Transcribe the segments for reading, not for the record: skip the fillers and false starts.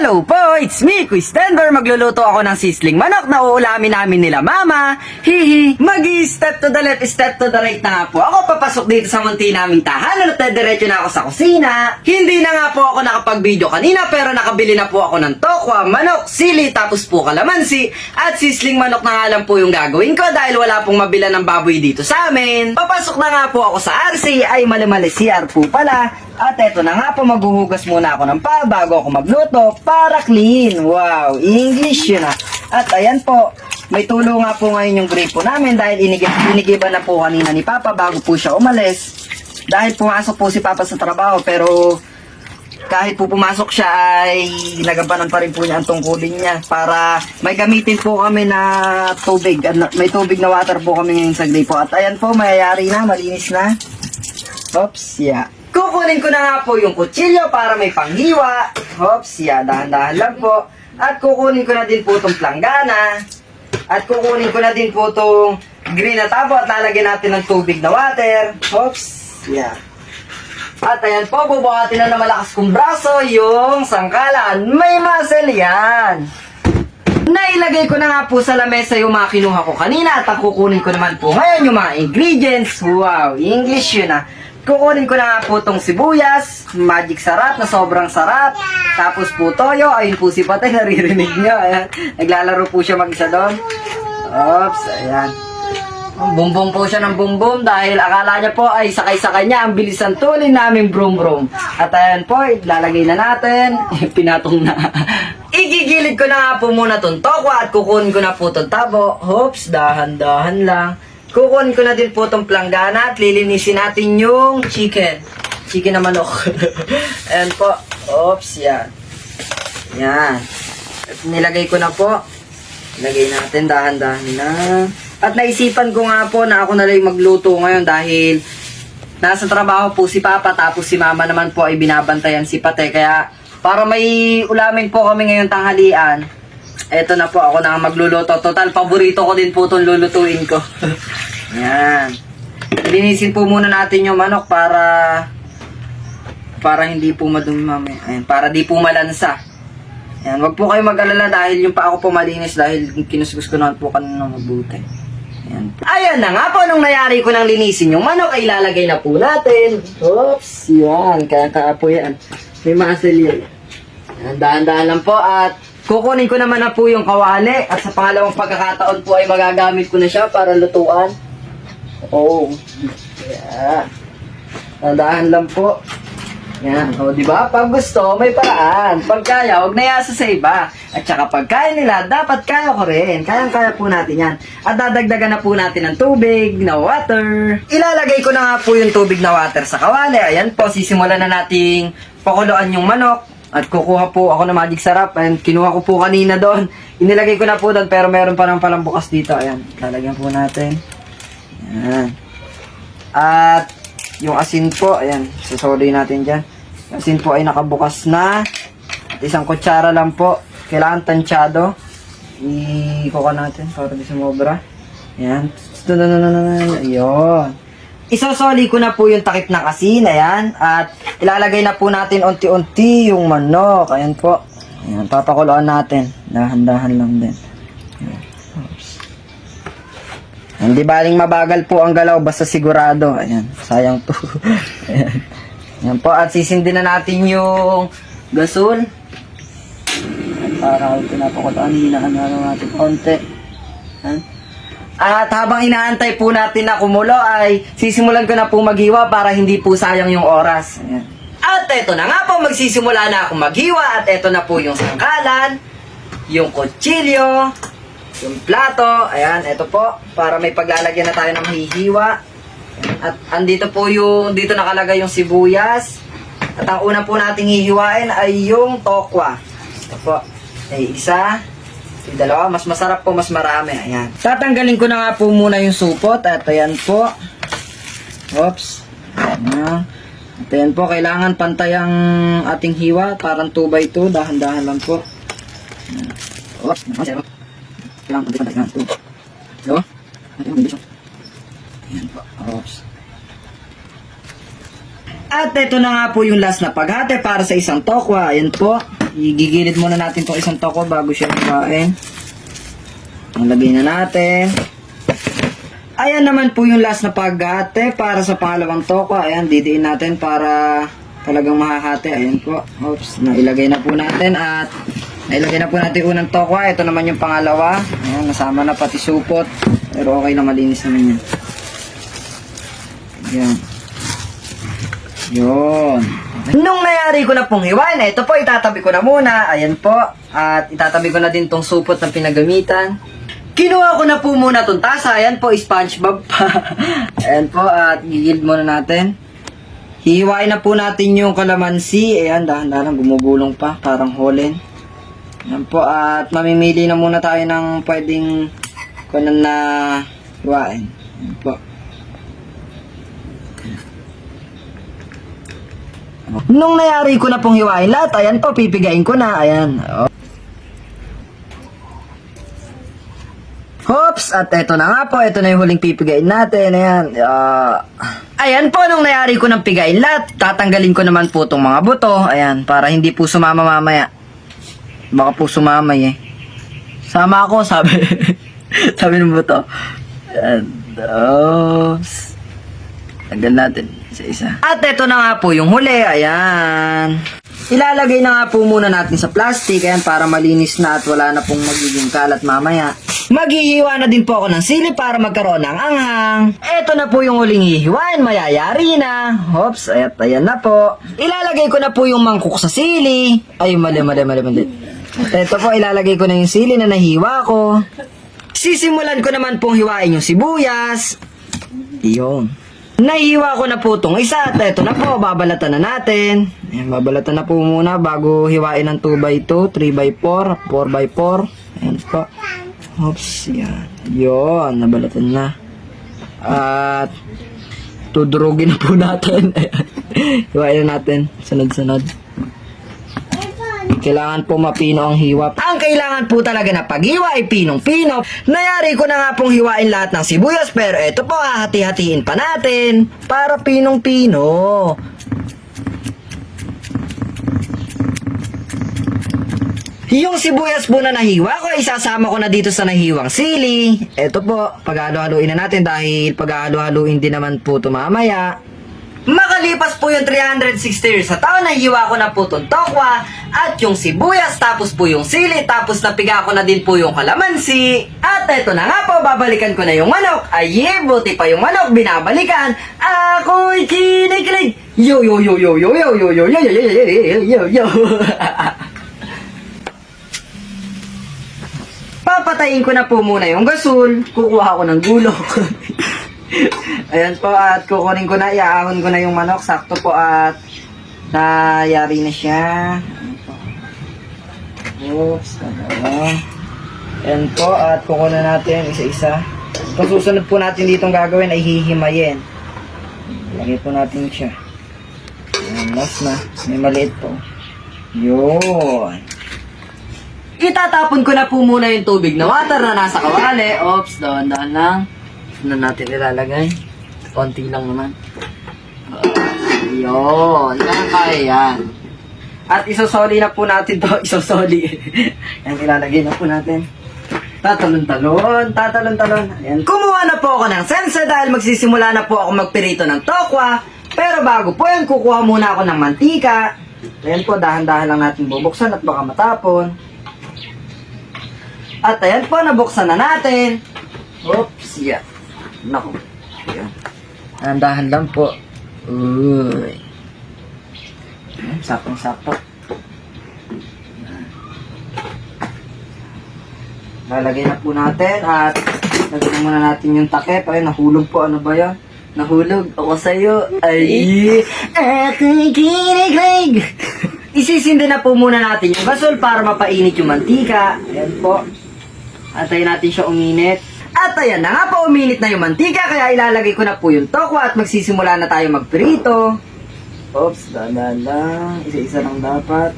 Hello po, it's me, Quiz Denver. Magluluto ako ng sisling manok na uulamin namin nila mama. Hihi, step to the left, step to the right na nga po. Ako papasok dito sa munti naming tahanan at diretso na ako sa kusina. Hindi na nga po ako nakapag-video kanina pero nakabili na po ako ng tokwa, manok, sili, tapos po kalamansi. At sisling manok na nga lang po yung gagawin ko dahil wala pong mabila ng baboy dito sa amin. Papasok na nga po ako sa RC, ay mali CR po pala. At eto na nga po, maghuhugas muna ako ng paa bago ako magluto para clean. Wow, English yun ah. At ayan po, may tulo nga po ngayon yung gripo namin dahil inigiba na po kanina ni Papa bago po siya umalis. Dahil pumasok po si Papa sa trabaho pero kahit po pumasok siya ay nagabanan pa rin po niya ang tungkulin niya para may gamitin po kami na tubig. May tubig na water po kami ngayon sa gripo. At ayan po, mayayari na, malinis na. Oops, yeah. Kukunin ko na nga po yung kutsilyo para may panghiwa. Oops, yeah, dahan-dahan lang po. At kukunin ko na din po itong planggana. At kukunin ko na din po itong green na tabo at lalagyan natin ng tubig na water. Oops, yeah. At ayan po, bubuhatin na malakas kong braso yung sangkalan. May muscle yan. Nailagay ko na nga po sa lamesa yung mga kinuha ko kanina at ang kukunin ko naman po ngayon yung mga ingredients. Wow, English yun ah. Kukunin ko na nga po itong sibuyas, magic sarap na sobrang sarap. Tapos po toyo, ayun po si Patay, naririnig nyo. Ayan. Naglalaro po siya mag-isa doon. Oops, ayan. Bumbong po siya ng bumbong dahil akala niya po ay sakay-sakay niya ang bilisan tulin namin brum-brum. At ayan po, ilalagay na natin. Pinatong na. Igigilid ko na nga po muna itong tokwa at kukunin ko na po itong tabo. Oops, dahan-dahan lang. Kukunin ko na din po itong planggana at lilinisin natin yung chicken. Chicken na manok. Ayan po. Oops, yan. Yan. At nilagay ko na po. Lagay natin dahan-dahan na. At naisipan ko nga po na ako na lang magluto ngayon dahil nasa trabaho po si Papa tapos si Mama naman po ay binabantayan si Pate. Kaya para may ulamin po kami ngayong tanghalian, eto na po, ako na magluluto. Total, paborito ko din po itong lulutuin ko. Yan. Linisin po muna natin yung manok para hindi po madumi mamaya. Ayan, para di po malansa. Yan, wag po kayo mag-alala dahil yung pa ako po malinis dahil kinuskus ko naman po kanina mabuti. Ayan. Ayan na nga po, nung nayari ko nang linisin yung manok, ay ilalagay na po natin. Oops, yan. Kaya po yan. May muscle yan. Dahan-dahan lang po at kukunin ko naman na po yung kawali at sa pangalawang pagkakataon po ay magagamit ko na siya para lutuan. Oh. Yeah. Dahan lang po. Yan. O, diba? Pag gusto, may paraan. Pag kaya, huwag na yasa sa iba. At saka pag kaya nila, dapat kaya ko rin. Kayang-kaya po natin yan. At dadagdagan na po natin ng tubig na water. Ilalagay ko na nga po yung tubig na water sa kawali. Ayan po, sisimulan na nating pakuluan yung manok. At kukuha po ako ng magic sarap. Ayan, kinuha ko po kanina doon. Inilagay ko na po doon pero meron pa naman palang bukas dito. Ayan, lalagyan po natin. Ayan. At yung asin po, ayan, susuli natin dyan. Asin po ay nakabukas na. At isang kutsara lang po. Kailangan tansyado. Ikuha natin para di sumobra. Ayan. Ayun. Isosoli ko na po yung takip ng asin, ayan. At ilalagay na po natin unti-unti yung manok. Ayan po. Ayan, papakuluan natin. Dahan-dahan lang din. Ayan. Hindi baling mabagal po ang galaw, basta sigurado. Ayan, sayang po. Ayan. Ayan po, at sisindin na natin yung gasol. Para pinapakuluan, hinaan natin konti. Ayan. At habang inaantay po natin na kumulo ay sisimulan ko na po maghiwa para hindi po sayang yung oras. Ayan. At eto na nga po, magsisimula na ako maghiwa at eto na po yung sangkalan, yung kutsilyo, yung plato. Ayan, eto po, para may paglalagyan na tayo ng hihiwa. At andito po yung, dito nakalagay yung sibuyas. At ang una po nating hihiwain ay yung tokwa. Ito po, ay isa. Yung dalawa, mas masarap po, mas marami. Ayan. Tatanggalin ko na nga po muna yung supot. At ayan po. Oops. Ayan. At ayan po, kailangan pantay ang ating hiwa. Parang 2x2. Dahan-dahan lang po. Ayan. Oops. Kailangan pantay lang. 2. Ayan po. Oops. At ito na nga po yung last na paghati para sa isang tokwa. Ayan po. igigilid muna natin itong isang toko bago siya hiwain. Lagay na natin. Ayan naman po yung last na paghati para sa pangalawang toko. Ayan, didiin natin para talagang mahahati. Ayan po. Oops, nailagay na po natin at nailagay na po natin unang toko. Ito naman yung pangalawa. Ayan, nasama na pati supot. Pero okay na, malinis naman yan. Ayan. Yun. Nung nayari ko na pong hiwain, ito po, itatabi ko na muna. Ayan po. At itatabi ko na din tong supot na pinagamitan. Kinuha ko na po muna itong tasa. Ayan po, SpongeBob pa. Ayan po, at gigilid muna natin. Hihiwain na po natin yung kalamansi. Ayan, dahan-dahan bumubulong pa. Parang holen. Ayan po, at mamimili na muna tayo ng pwedeng kunan na hiwain. Ayan po. Nung nayari ko na pong hiwain lahat, ayan po, pipigain ko na. Ayan. Oh. Hops! At eto na nga po, eto na yung huling pipigain natin. Ayan. Ayan po, nung nayari ko ng pigain lahat, tatanggalin ko naman po itong mga buto. Ayan, para hindi po sumama mamaya. Baka po sumamay eh. Sama ako, sabi. Sabi ng buto. Ayan. Oops. Tanggal natin isa-isa. At eto na nga po yung huli. Ayan. Ilalagay na nga po muna natin sa plastic. Ayan, para malinis na at wala na pong magiging kalat mamaya. Maghihiwa na din po ako ng sili para magkaroon ng anghang. Eto na po yung huling hihiwain. Mayayari na. Hops, ayan na po. Ilalagay ko na po yung mangkok sa sili. Ay, mali. At eto po, ilalagay ko na yung sili na nahiwa ko. Sisimulan ko naman pong hiwain yung sibuyas. Iyon. Nahiwa ko na po itong isa at eto na po, babalatan na natin. Ayan, babalatan na po muna bago hiwain ng 2x2, 3x4, 4x4. Ayan po. Oops, yan. Yun, nabalatan na. At tudurugin na po natin. Hiwain na natin, sunod-sunod. Kailangan po mapino ang hiwa. Ang kailangan po talaga na paghiwa ay pinong-pino. Nayari ko na nga pong hiwain lahat ng sibuyas, pero ito po, hahati-hatiin pa natin para pinong-pino. Yung sibuyas po na nahiwa ko, isasama ko na dito sa nahiwang sili. Ito po, paghalo-haluin na natin dahil paghalo-haluin din naman po ito mamaya. Makalipas po yung 360 years sa taon, nahiwa ko na po itong tokwa at yung sibuyas, tapos po yung sili, tapos napiga ko na din po yung kalamansi. At eto na nga po, babalikan ko na yung manok. Ay, buti pa yung manok, binabalikan. Ako'y kinikilig. Yo. Papatayin ko na po muna yung gasol. Kukuha ko ng gulok. Ayan po, at kukunin ko na, iaahon ko na yung manok. Sakto po at nayari na siya. Ayan po. Oops, ayan po, at kukunin natin isa-isa. Itong susunod po natin ditong gagawin ay hihimayin. Lagay po natin siya. Ayan, last na. May maliit po. Yun. Itatapon ko na po muna yung tubig na water na nasa kawali. Oops, dahan-dahan lang. Na natin ilalagay. Konti lang naman. Yun. Kaya yan. At isosoli na po natin to. Isosoli. Yan, ilalagay na po natin. Tatalon-talon. Ayan. Kumuha na po ako ng sense dahil magsisimula na po ako magpirito ng tokwa. Pero bago po yan, kukuha muna ako ng mantika. Ayan po, dahan-dahan lang natin bubuksan at baka matapon. At ayan po, nabuksan na natin. Oops, yeah. Naku. Ayan. Dahan lang po. Uy. Ayan, sakong-sakto. Lalagay na po natin at lagyan muna natin yung takip. Ay, nahulog po. Ano ba yan? Nahulog. Ako sa'yo. Ay. Ako'y kinikilig. Isisindi na po muna natin yung gasol para mapainit yung mantika. Ayan po. Antayin natin siya uminit. At ayan na nga po, uminit na yung mantika, kaya ilalagay ko na po yung tokwa at magsisimula na tayo magprito. Oops, dahan-dahan lang. Isa-isa lang dapat.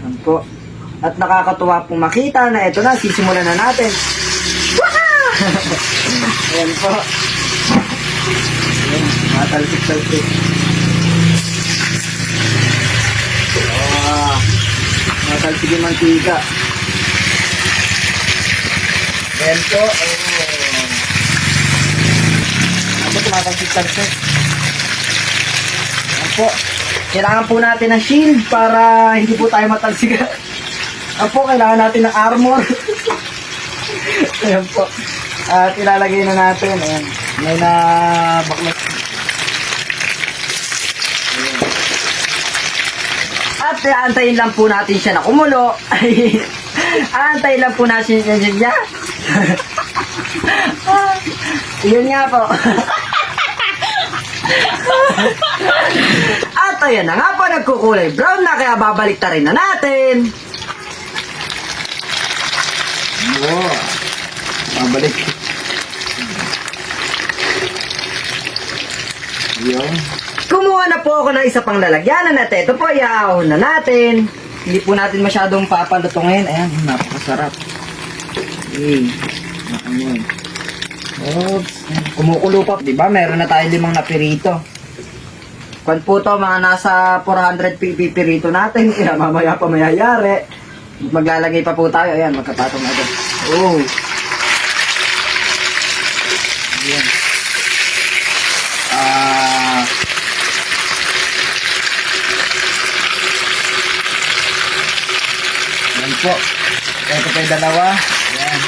Ayan po. At nakakatuwa pong makita na ito na, sisimulan na natin. Ayan po. Ayan, matalsik-talsik. Matalsig yung mantika. Ayan po. Ako tumatalsig-talsig. Ayan po. Kailangan po natin ng shield para hindi po tayo matalsigan. Ayan po, kailangan natin ng armor. Ayan po. At ilalagay na natin. Ayan. May na baklas. Ayan. At aantayin lang po natin siya na kumulo. Aantayin lang po natin siya. Yun nga po. At ayan na nga po, nagkukulay brown na, kaya babalik rin na natin. Oh, babalik. Yun. Kumuha na po ako ng isa pang lalagyanan at ito po, iaahon na natin. Hindi po natin masyadong papalutungin. Ayan, napakasarap. Okay. Ayan. Oops. Kumukulo pa. Diba, meron na tayo 5 na pirito. Kung po to, mga nasa 400 pirito natin. Kaya mamaya pa mayayari. Maglalagay pa po tayo. Ayan, magkapatong agad. Oh. Ayan. Ayan po. Ito po yung dalawa. Ayan.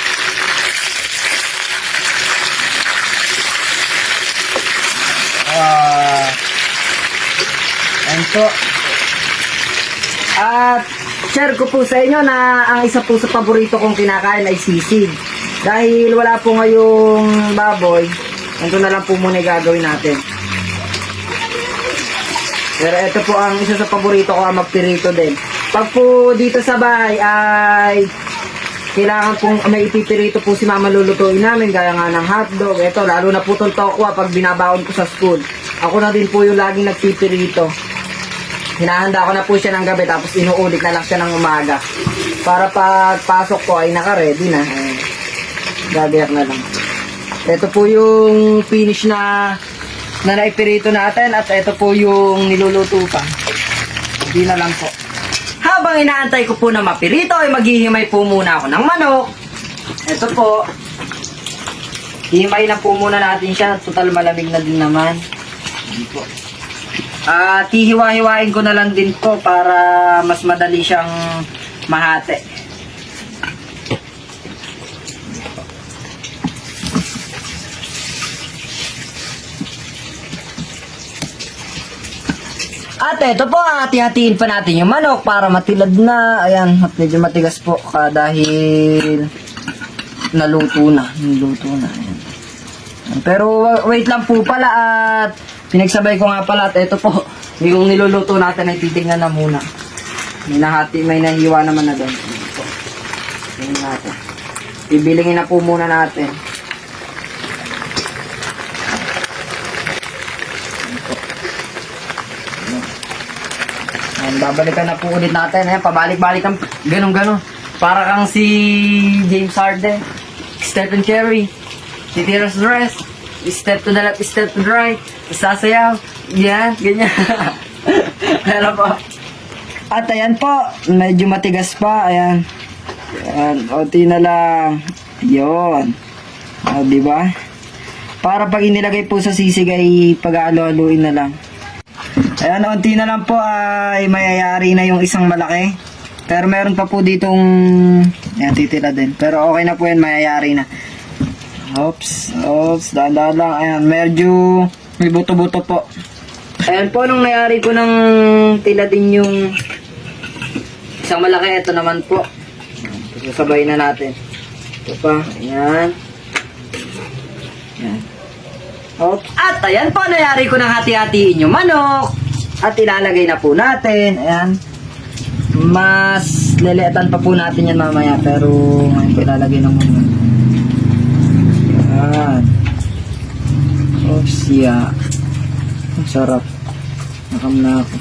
Ayan po. At share ko po sa inyo na ang isa po sa paborito kong kinakain ay sisig. Dahil wala po ngayong baboy, ito na lang po muna yung gagawin natin. Pero ito po ang isa sa paborito ko, ang magpirito din. Pag po dito sa bahay ay kailangan pong may ipipirito po si mama lulutuin namin, gaya nga ng hotdog. Ito, lalo na po itong tokwa pag binabaon ko sa school. Ako na din po yung laging nagpipirito. Hinahanda ko na po siya ng gabi, tapos inuulit na lang siya ng umaga. Para pagpasok ko ay naka-ready na. Gagayak na lang. Ito po yung finish na naipirito natin, at ito po yung niluluto pa. Hindi na lang po. Habang inaantay ko po na mapirito, ay maghihimay po muna ako ng manok. Ito po. Himay na po muna natin siya. Total malamig na din naman. Ito po. At hihiwa-hiwain ko na lang din po para mas madali siyang mahati. At ito po, hati-hatiin pa natin yung manok para matilad na. Ayan, at medyo matigas po dahil naluto na. Ayan. Pero wait lang po pala, at pinagsabay ko nga pala, at ito po, yung niluluto natin ay titignan na muna. May nahiwa naman na doon. Tingnan natin. Ibilingin na po muna natin. Ayan, babalikan na po ulit natin. Ayan, pabalik-balik ang ganun-ganun. Para kang si James Harden, Stephen Curry, si Tira's Dress, step to the left, step to the right, sasayaw. Yan, ganyan. Ayan po. At ayan po, medyo matigas pa. Ayan. Ayan, onti na lang. Yun. Diba? Para pag inilagay po sa sisig ay pag-aalo-aluin na lang. Ayan, onti na lang po ay mayayari na yung isang malaki. Pero meron pa po ditong ayan, titira din. Pero okay na po yan, mayayari na. Oops, dahan-dahan lang. Ayan, medyo may buto-buto po. Ayan po, nung nayari ko ng tila din yung isang malaki, ito naman po. Sasabay na natin. Ito pa, ayan. Ayan. Oops. At ayan po, nayari ko ng hati-hatiin yung manok. At ilalagay na po natin. Ayan. Mas leletan pa po natin yan mamaya. Pero ngayon po ilalagay na muna. Ayan. Oops, yeah. Ang sarap. Nakam na ako.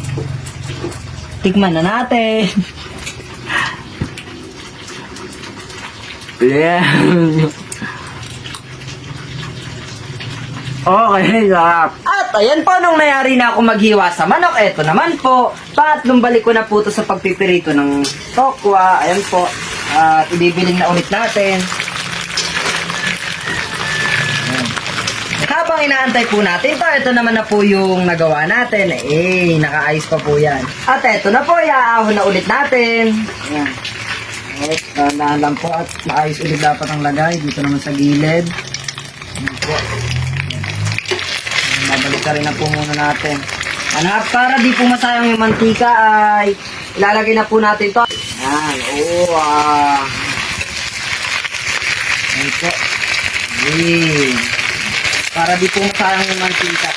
Tikman na natin. Ayan. Okay, sarap. At ayan po, nung nayari na ako maghiwa sa manok, eto naman po, pangatlong balik ko na po to sa pagpipirito ng tokwa. Ayan po, at ibibiling na ulit natin. Ayan. Habang inaantay po natin to, ito naman na po yung nagawa natin. Nakaayos pa po yan. At eto na po, iaahon na ulit natin. Ayan. Okay, dahan lang po at maayos ulit dapat ang lagay. Dito naman sa gilid. Ayan po. Babalik ka rin na po muna natin. Anak, para di po masayang yung mantika ay ilalagay na po natin to. Ayan, Ayan po. Ayan. Para di po masayang yung mantika.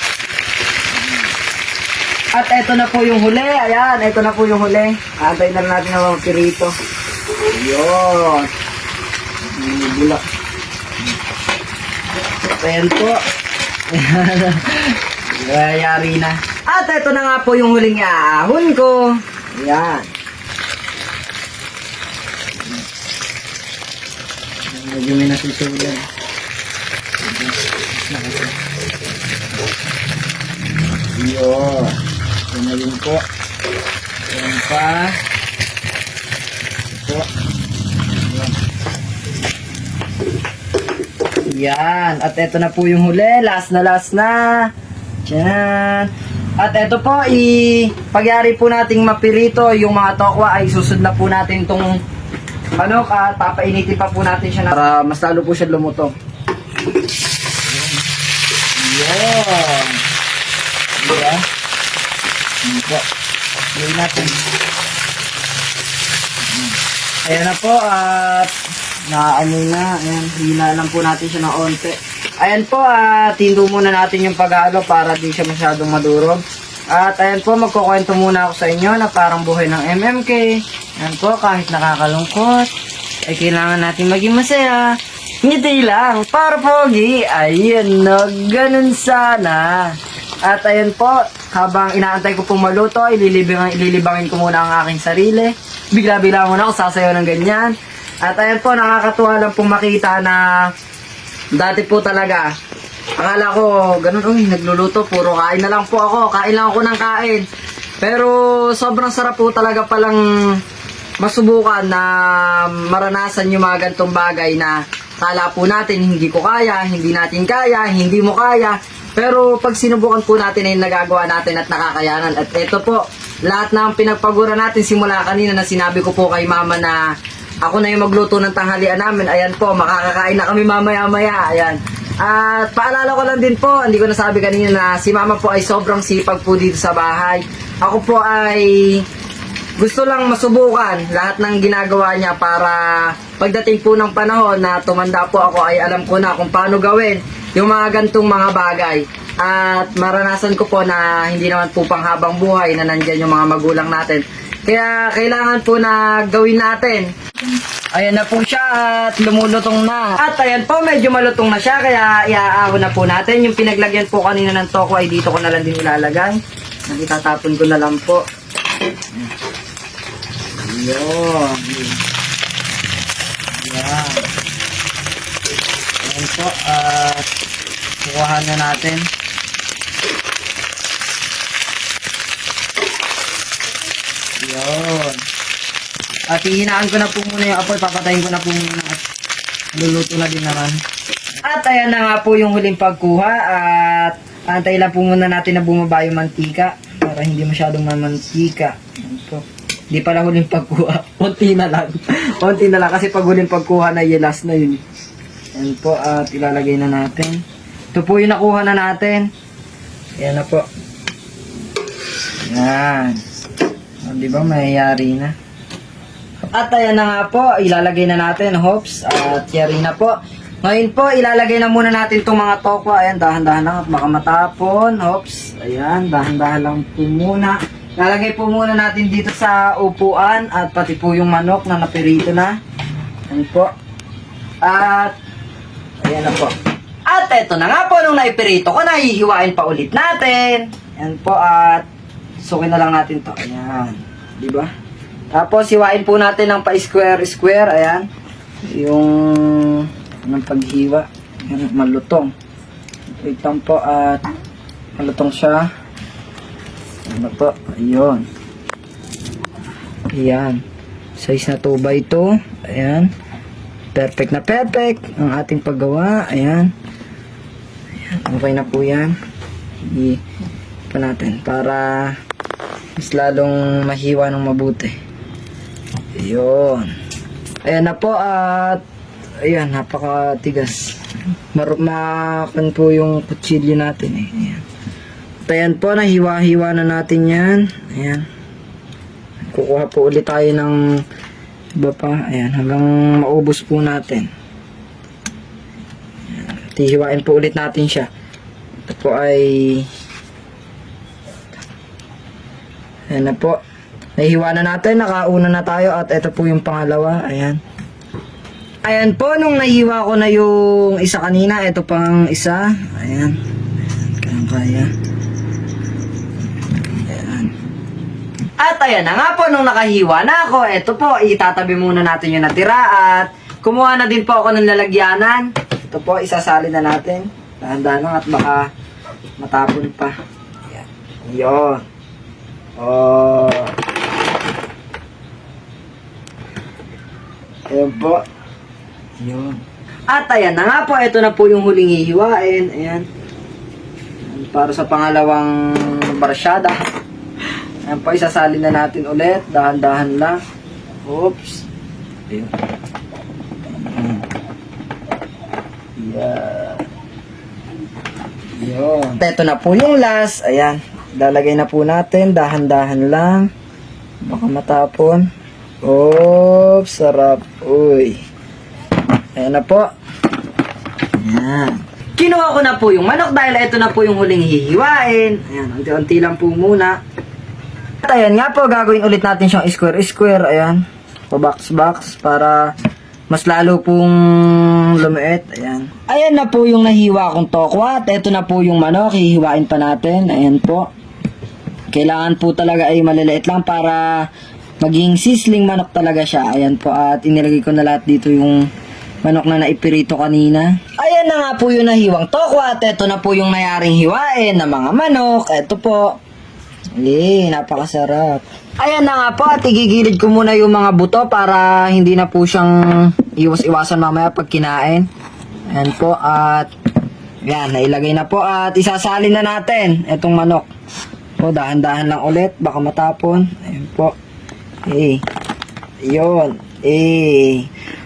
At eto na po yung huli. Ayan, eto na po yung huli. Antay na natin ang mga pirito. Ayan. Bulak. Ayan po. Yari na. At ito na nga po yung huling iaahon ko. Ayan. Medyo may nasusulan. Yun. Ito na yun po. Ayan pa. Ito. Yan. At eto na po yung huli. Last na. Diyan. At eto po, pagyari po nating mapirito yung mga tokwa ay susud na po natin itong manok at papainitin pa po natin siya para mas lalo po siya lumutong. Yan. Diba? Yan po. Yan natin. Ayan na po at naamoy na. Ayan, hina lang po natin siya ng onte. Ayan po, tindo muna natin yung paghalo para di siya masyadong madurog. At ayan po, magkukwento muna ako sa inyo na parang buhay ng MMK. Ayan po, kahit nakakalungkot, ay kailangan natin maging masaya. Ngiti lang, para pogi. Ayan no, ganun sana. At ayan po, habang inaantay ko pong maluto, ililibangin ko muna ang aking sarili. Bigla-bigla muna ako sasayaw ng ganyan. At ayan po, nakakatuwa lang pong makita na dati po talaga, akala ko, ganun, nagluluto, puro kain na lang po ako, kain lang ako ng kain. Pero sobrang sarap po talaga palang masubukan na maranasan yung mga gantong bagay na kala po natin hindi ko kaya, hindi natin kaya, hindi mo kaya. Pero pag sinubukan po natin ay nagagawa natin at nakakayanan. At ito po, lahat ng pinagpagura natin simula kanina na sinabi ko po kay mama na ako na yung magluto ng tanghalian namin. Ayan po, makakakain na kami mamaya-maya. Ayan. At paalala ko lang din po, hindi ko nasabi kanina na si mama po ay sobrang sipag po dito sa bahay. Ako po ay gusto lang masubukan lahat ng ginagawa niya para pagdating po ng panahon na tumanda po ako ay alam ko na kung paano gawin yung mga gantong mga bagay. At maranasan ko po na hindi naman po panghabang buhay na nandyan yung mga magulang natin. Kaya kailangan po na gawin natin. Ayan na po siya at lumulutong na. At ayan po, medyo malutong na siya kaya iaahon na po natin. Yung pinaglagyan po kanina ng toko ay dito ko na lang din ilalagay. Nakitatapon ko na lang po. Yun. Yan. Ayan po at kukuhaan na natin. Yun. At hihinaan ko na po muna yung apoy, papatayin ko na po muna at luluto na din naman. At ayan na nga po yung huling pagkuha at antay lang po muna natin na bumaba yung mantika para hindi masyadong mamantika. Ayan po. Hindi pala huling pagkuha, konti na lang. Konti na lang kasi pag huling pagkuha na last na yun. Ayan po at ilalagay na natin. Ito po yung nakuha na natin. Ayan na po. Ayan. Di ba mayayari na? At ayan na nga po, ilalagay na natin, hops, at yari na po. Ngayon po, ilalagay na muna natin itong mga tokwa. Ayan, dahan-dahan lang at baka matapon, hops. Ayan, dahan-dahan lang po muna. Ilalagay po muna natin dito sa upuan at pati po yung manok na napirito na. Ayan po. At, ayan na po. At eto na nga po, nung naipirito ko, nahihiwain pa ulit natin. Ayan po, at sukin na lang natin to. Ayan, di ba? Tapos, hiwain po natin ng pa-square-square. Ayan. Yung paghiwa. Ayan, malutong. Wait lang po at malutong siya. Ano po? Ayun. Ayan. Size na 2x2. Ayan. Perfect na perfect ang ating paggawa. Ayan. Ayan. Okay na po yan. Pa natin para mas lalong mahiwa ng mabuti. Ayun. Ayan na po at ayan, napakatigas. Makan po yung kutsilyo natin eh. Ayan. At ayan po, nahiwa-hiwa na natin yan. Ayan. Kukuha po ulit tayo ng iba pa. Ayan, hanggang maubos po natin. Ayan. Hihiwain po ulit natin siya. Ito po ay ayan na po. Nahihiwa na natin, nakauna na tayo at ito po yung pangalawa. Ayan. Ayan po, nung nahiwa ko na yung isa kanina, ito pang isa. Ayan. Kaya. Ayan. At ayan na nga po, nung nakahiwa na ako, ito po, itatabi muna natin yung natira at kumuha na din po ako ng lalagyanan. Ito po, isasali na natin. Dahan-dahan lang at baka matapon pa. Ayan. Yun. Oh. Ayan po. Yun. At ayan na nga po, ito na po yung huling hihiwain. Ayan. Para sa pangalawang barsyada. Ayan po, isasali na natin ulit. Dahan-dahan lang. Oops. Ayun. Ayan. Yun. Ito na po yung last. Ayan. Lalagay na po natin. Dahan-dahan lang. Baka matapon. Oops. Sarap. Uy. Ayan na po. Ayan. Kinuha ko na po yung manok dahil ito na po yung huling hihiwain. Ayan, unti-unti lang po muna. At ayan nga po, gagawin ulit natin siyang square-square. Ayan. Pa-box-box para mas lalo pong lumiit. Ayan. Ayan na po yung nahiwa kong tokwa. At ito na po yung manok. Hihiwain pa natin. Ayan po. Kailangan po talaga ay maliliit lang para maging sizzling manok talaga siya. Ayan po. At inilagay ko na lahat dito yung manok na naipirito kanina. Ayan na nga po yung nahiwang tokwa. At ito na po yung nayaring hiwain ng mga manok. Ito po. Napakasarap. Ayan na nga po. At igigilid ko muna yung mga buto para hindi na po siyang iwas-iwasan mamaya pag kinain. Ayan po. At yan, nailagay na po. At isasalin na natin itong manok. Po, dahan-dahan lang ulit. Baka matapon. Ayan po. Yun.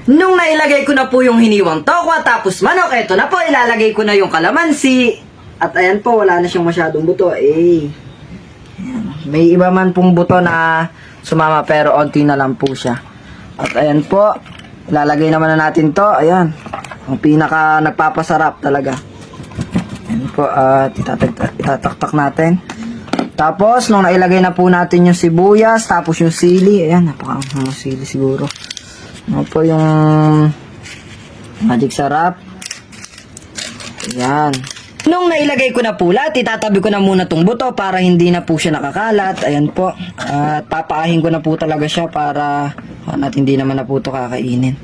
Nung nailagay ko na po yung hiniwang tokwa tapos manok, eto na po, ilalagay ko na yung kalamansi. At ayan po, wala na siyang masyadong buto. May iba man pong buto na sumama pero onti na lang po siya. At ayan po, ilalagay naman na natin to. Ayan, ang pinaka nagpapasarap talaga. Ayan po, at itataktak natin. Tapos, nung nailagay na po natin yung sibuyas, tapos yung sili. Ayan, napakang sili siguro. Ano po yung magic sarap. Ayan. Nung nailagay ko na po lahat, itatabi ko na muna tong buto para hindi na po siya nakakalat. Ayan po. At papaahin ko na po talaga siya para at hindi naman na po ito kakainin.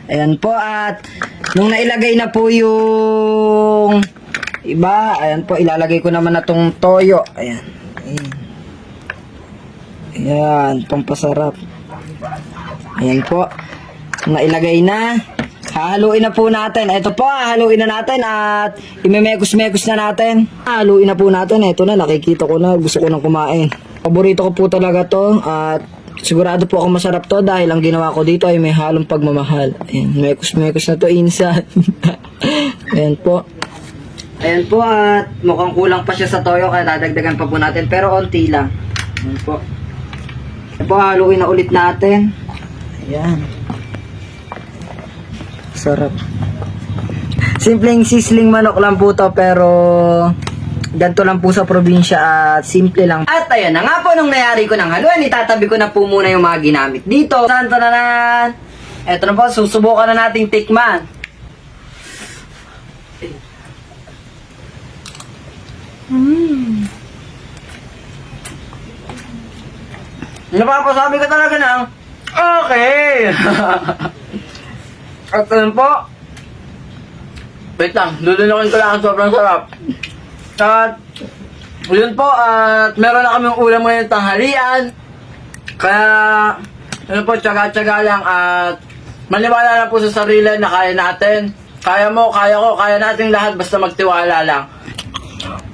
Ayan po. At nung nailagay na po yung iba, ayan po, ilalagay ko naman na tong toyo. Ayan. Ayan, pampasarap. Ayan po. Nailagay na. Hahaluin na po natin. Ito po, hahaluin na natin at imemekos-mekos na natin. Hahaluin na po natin. Ito na, nakikita ko na. Gusto ko nang kumain. Paborito ko po talaga to at sigurado po ako masarap to dahil ang ginawa ko dito ay may halong pagmamahal. Ayan, mekos-mekos na to insan. Ayan po. Ayan po at mukhang kulang pa siya sa toyo kaya dadagdagan pa po natin pero onti lang. Ayan po. Ayan po, haluin na ulit natin. Ayan. Sarap. Simpleng sizzling manok lang po to pero ganito lang po sa probinsya at simple lang. At ayan na nga po nung nayari ko ng haluan, itatabi ko na po muna yung mga ginamit dito. Tantananan! Eto na po, susubukan na nating tikman. Napapasabi ka talaga ng okay! At yun po, Wait lang, dudunukin ko lang ang sobrang sarap. At, yun po, at meron na kaming ulam ngayon tanghalian. Kaya, yun po, tsaga-tsaga lang at maniwala na po sa sarili na kaya natin. Kaya mo, kaya ko, kaya natin lahat basta magtiwala lang.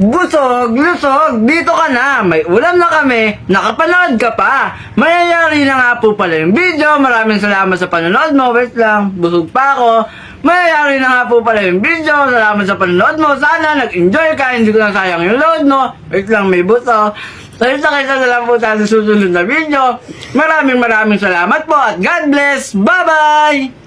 Busog, lusog, dito ka na. May ulam na kami. Nakapanood ka pa. Mayayari na nga po pala yung video. Maraming salamat sa panonood mo. Wait lang, busog pa ako. Mayayari na nga po pala yung video. Salamat sa panonood mo. Sana nag-enjoy ka. Hindi ko na sayang yung load mo. Wait lang, may buto. So, kita-kita na lang po tayo sa susunod na video. Maraming salamat po at God bless. Bye-bye!